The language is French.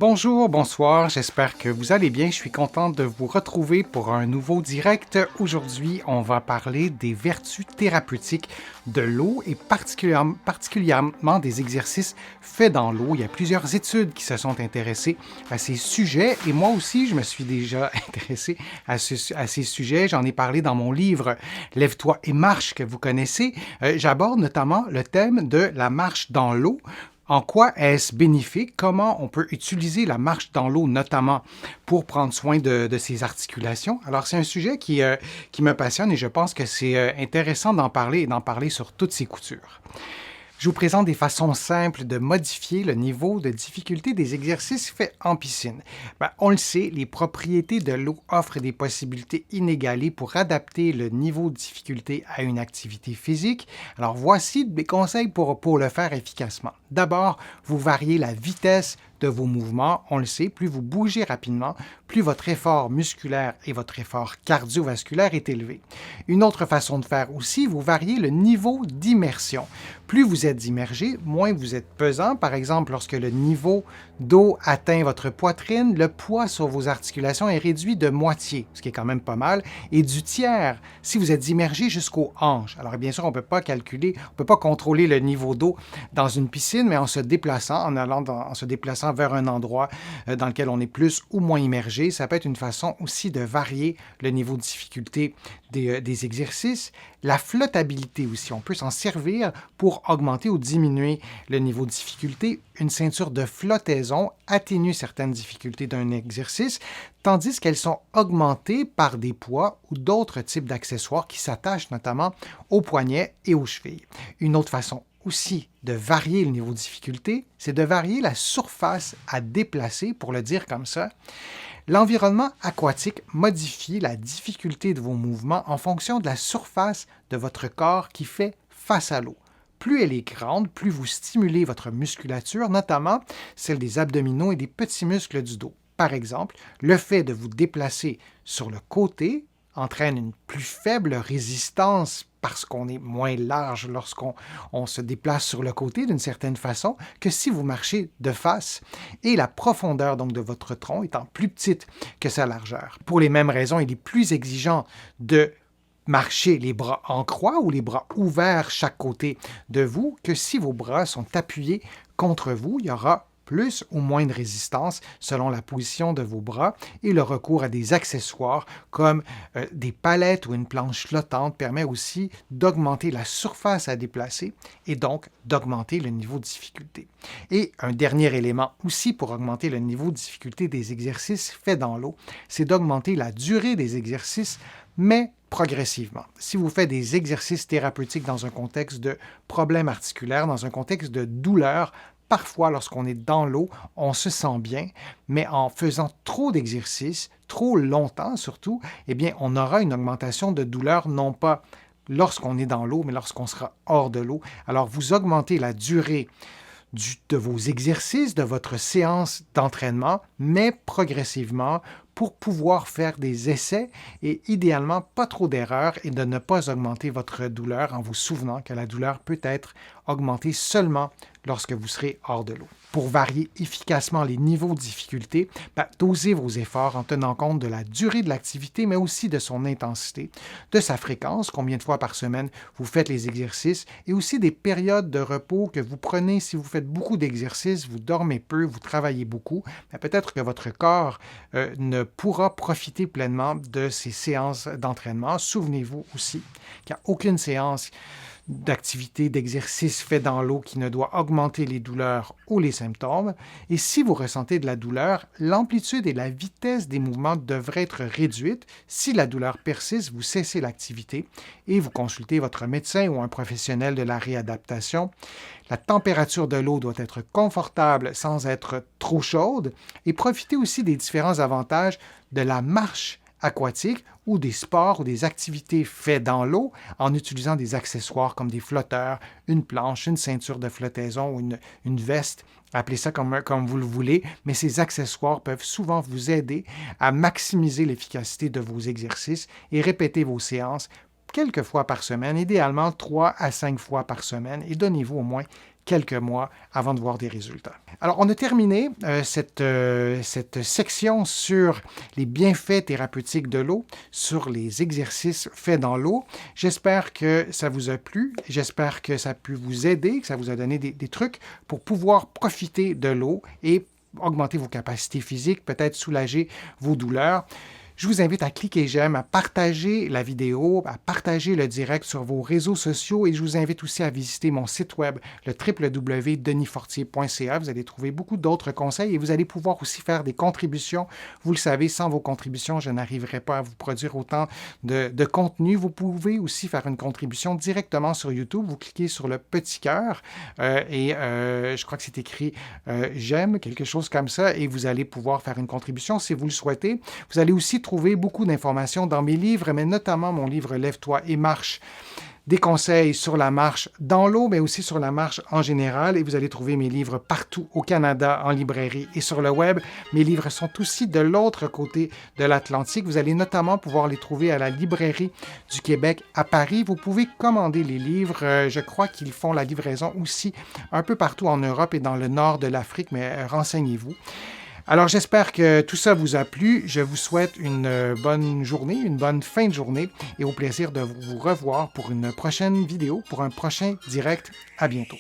Bonjour, bonsoir, j'espère que vous allez bien. Je suis content de vous retrouver pour un nouveau direct. Aujourd'hui, on va parler des vertus thérapeutiques de l'eau et particulièrement des exercices faits dans l'eau. Il y a plusieurs études qui se sont intéressées à ces sujets et moi aussi, je me suis déjà intéressé à ces sujets. J'en ai parlé dans mon livre Lève-toi et marche que vous connaissez. J'aborde notamment le thème de la marche dans l'eau. En quoi est-ce bénéfique? Comment on peut utiliser la marche dans l'eau, notamment pour prendre soin de ses articulations? Alors, c'est un sujet qui me passionne et je pense que c'est intéressant d'en parler et d'en parler sur toutes ses coutures. Je vous présente des façons simples de modifier le niveau de difficulté des exercices faits en piscine. On le sait, les propriétés de l'eau offrent des possibilités inégalées pour adapter le niveau de difficulté à une activité physique. Alors voici des conseils pour le faire efficacement. D'abord, vous variez la vitesse de vos mouvements. On le sait, plus vous bougez rapidement, plus votre effort musculaire et votre effort cardiovasculaire est élevé. Une autre façon de faire aussi, vous variez le niveau d'immersion. Plus vous êtes immergé, moins vous êtes pesant. Par exemple, lorsque le niveau d'eau atteint votre poitrine, le poids sur vos articulations est réduit de moitié, ce qui est quand même pas mal, et du tiers si vous êtes immergé jusqu'aux hanches. Alors bien sûr, on ne peut pas calculer, on ne peut pas contrôler le niveau d'eau dans une piscine, mais en se déplaçant, en se déplaçant vers un endroit dans lequel on est plus ou moins immergé, ça peut être une façon aussi de varier le niveau de difficulté des exercices. La flottabilité aussi, on peut s'en servir pour augmenter ou diminuer le niveau de difficulté. Une ceinture de flottaison atténue certaines difficultés d'un exercice, tandis qu'elles sont augmentées par des poids ou d'autres types d'accessoires qui s'attachent notamment aux poignets et aux chevilles. Une autre façon aussi de varier le niveau de difficulté, c'est de varier la surface à déplacer, pour le dire comme ça. L'environnement aquatique modifie la difficulté de vos mouvements en fonction de la surface de votre corps qui fait face à l'eau. Plus elle est grande, plus vous stimulez votre musculature, notamment celle des abdominaux et des petits muscles du dos. Par exemple, le fait de vous déplacer sur le côté entraîne une plus faible résistance parce qu'on est moins large lorsqu'on se déplace sur le côté d'une certaine façon que si vous marchez de face et la profondeur donc de votre tronc étant plus petite que sa largeur. Pour les mêmes raisons, il est plus exigeant de marcher les bras en croix ou les bras ouverts chaque côté de vous que si vos bras sont appuyés contre vous, il y aura plus ou moins de résistance selon la position de vos bras et le recours à des accessoires comme des palettes ou une planche flottante permet aussi d'augmenter la surface à déplacer et donc d'augmenter le niveau de difficulté. Et un dernier élément aussi pour augmenter le niveau de difficulté des exercices faits dans l'eau, c'est d'augmenter la durée des exercices, mais progressivement. Si vous faites des exercices thérapeutiques dans un contexte de problème articulaire, dans un contexte de douleur, parfois, lorsqu'on est dans l'eau, on se sent bien, mais en faisant trop d'exercices, trop longtemps surtout, eh bien, on aura une augmentation de douleur, non pas lorsqu'on est dans l'eau, mais lorsqu'on sera hors de l'eau. Alors, vous augmentez la durée de vos exercices, de votre séance d'entraînement, mais progressivement pour pouvoir faire des essais et idéalement pas trop d'erreurs et de ne pas augmenter votre douleur en vous souvenant que la douleur peut être augmentée seulement lorsque vous serez hors de l'eau. Pour varier efficacement les niveaux de difficulté, dosez vos efforts en tenant compte de la durée de l'activité, mais aussi de son intensité, de sa fréquence, combien de fois par semaine vous faites les exercices, et aussi des périodes de repos que vous prenez si vous faites beaucoup d'exercices, vous dormez peu, vous travaillez beaucoup. Peut-être que votre corps ne pourra profiter pleinement de ces séances d'entraînement. Souvenez-vous aussi qu'il n'y a aucune séance d'activité, d'exercice fait dans l'eau qui ne doit augmenter les douleurs ou les symptômes. Et si vous ressentez de la douleur, l'amplitude et la vitesse des mouvements devraient être réduites. Si la douleur persiste, vous cessez l'activité et vous consultez votre médecin ou un professionnel de la réadaptation. La température de l'eau doit être confortable sans être trop chaude et profitez aussi des différents avantages de la marche aquatiques ou des sports ou des activités faites dans l'eau en utilisant des accessoires comme des flotteurs, une planche, une ceinture de flottaison ou une veste. Appelez ça comme vous le voulez, mais ces accessoires peuvent souvent vous aider à maximiser l'efficacité de vos exercices et répéter vos séances quelques fois par semaine, idéalement 3 à 5 fois par semaine, et donnez-vous au moins quelques mois avant de voir des résultats. Alors, on a terminé cette section sur les bienfaits thérapeutiques de l'eau, sur les exercices faits dans l'eau. J'espère que ça vous a plu. J'espère que ça a pu vous aider, que ça vous a donné des trucs pour pouvoir profiter de l'eau et augmenter vos capacités physiques, peut-être soulager vos douleurs. Je vous invite à cliquer j'aime, à partager la vidéo, à partager le direct sur vos réseaux sociaux et je vous invite aussi à visiter mon site web, le www.denisfortier.ca. Vous allez trouver beaucoup d'autres conseils et vous allez pouvoir aussi faire des contributions. Vous le savez, sans vos contributions, je n'arriverai pas à vous produire autant de contenu. Vous pouvez aussi faire une contribution directement sur YouTube. Vous cliquez sur le petit cœur je crois que c'est écrit j'aime, quelque chose comme ça, et vous allez pouvoir faire une contribution si vous le souhaitez. Vous allez aussi trouver beaucoup d'informations dans mes livres, mais notamment mon livre Lève-toi et marche. Des conseils sur la marche dans l'eau, mais aussi sur la marche en général. Et vous allez trouver mes livres partout au Canada, en librairie et sur le web. Mes livres sont aussi de l'autre côté de l'Atlantique. Vous allez notamment pouvoir les trouver à la librairie du Québec à Paris. Vous pouvez commander les livres. Je crois qu'ils font la livraison aussi un peu partout en Europe et dans le nord de l'Afrique, mais renseignez-vous. Alors, j'espère que tout ça vous a plu. Je vous souhaite une bonne journée, une bonne fin de journée et au plaisir de vous revoir pour une prochaine vidéo, pour un prochain direct. À bientôt.